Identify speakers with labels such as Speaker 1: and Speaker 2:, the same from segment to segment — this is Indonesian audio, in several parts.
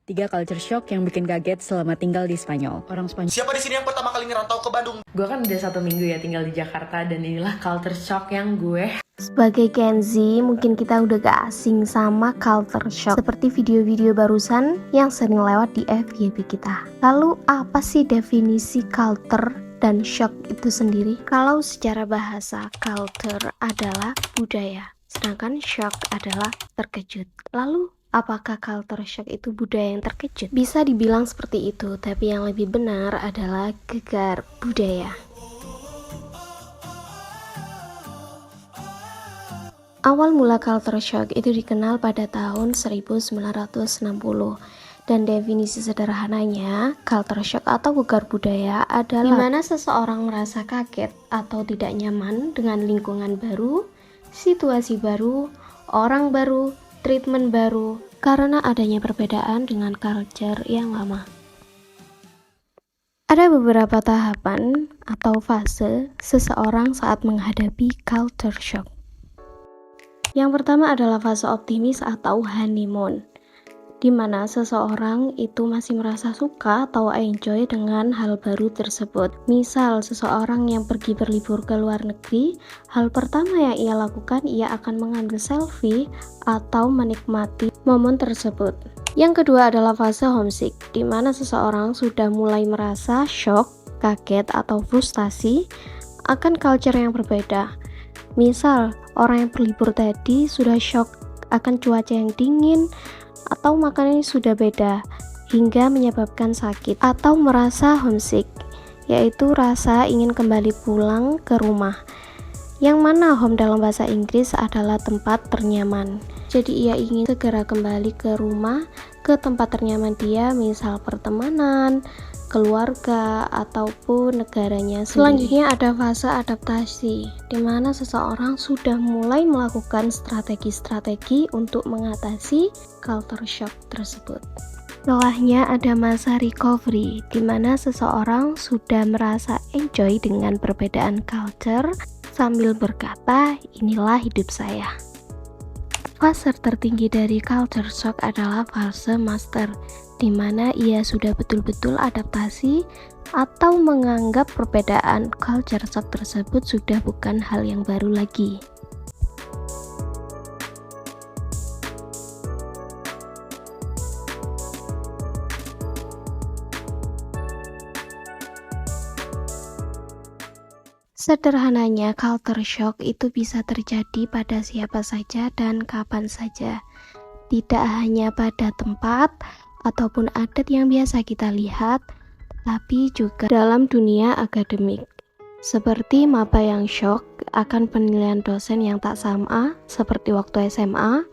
Speaker 1: 3 culture shock yang bikin kaget selama tinggal di Spanyol. Orang Spanyol.
Speaker 2: Siapa di sini yang pertama kali ngerantau ke Bandung?
Speaker 3: Gue kan udah 1 minggu ya tinggal di Jakarta, dan inilah culture shock yang gue.
Speaker 4: Sebagai Gen Z, mungkin kita udah gak asing sama culture shock seperti video-video barusan yang sering lewat di FYP kita. Lalu apa sih definisi culture dan shock itu sendiri? Kalau secara bahasa, culture adalah budaya, sedangkan shock adalah terkejut. Lalu apakah culture shock itu budaya yang terkejut? Bisa dibilang seperti itu, tapi yang lebih benar adalah gegar budaya. Awal mula culture shock itu dikenal pada tahun 1960, dan definisi sederhananya, culture shock atau gegar budaya adalah dimana seseorang merasa kaget atau tidak nyaman dengan lingkungan baru, situasi baru, orang baru, treatment baru, karena adanya perbedaan dengan culture yang lama. Ada beberapa tahapan atau fase seseorang saat menghadapi culture shock. Yang pertama adalah fase optimis atau honeymoon, di mana seseorang itu masih merasa suka atau enjoy dengan hal baru tersebut. Misal, seseorang yang pergi berlibur ke luar negeri, hal pertama yang ia lakukan, ia akan mengambil selfie atau menikmati momen tersebut. Yang kedua adalah fase homesick, di mana seseorang sudah mulai merasa shock, kaget, atau frustasi akan culture yang berbeda. Misal, orang yang berlibur tadi sudah shock akan cuaca yang dingin atau makanannya sudah beda hingga menyebabkan sakit, atau merasa homesick, yaitu rasa ingin kembali pulang ke rumah. Yang mana home dalam bahasa Inggris adalah tempat ternyaman. Jadi ia ingin segera kembali ke rumah, ke tempat ternyaman dia, misal pertemanan, keluarga, ataupun negaranya sendiri. Selanjutnya ada fase adaptasi, di mana seseorang sudah mulai melakukan strategi-strategi untuk mengatasi culture shock tersebut. Setelahnya ada masa recovery, di mana seseorang sudah merasa enjoy dengan perbedaan culture sambil berkata, inilah hidup saya. Fase tertinggi dari culture shock adalah fase master, di mana ia sudah betul-betul adaptasi atau menganggap perbedaan culture shock tersebut sudah bukan hal yang baru lagi. Sederhananya, culture shock itu bisa terjadi pada siapa saja dan kapan saja. Tidak hanya pada tempat ataupun adat yang biasa kita lihat, tapi juga dalam dunia akademik. Seperti maba yang shock akan penilaian dosen yang tak sama seperti waktu SMA,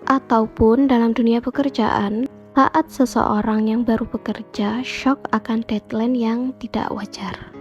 Speaker 4: ataupun dalam dunia pekerjaan, saat seseorang yang baru bekerja shock akan deadline yang tidak wajar.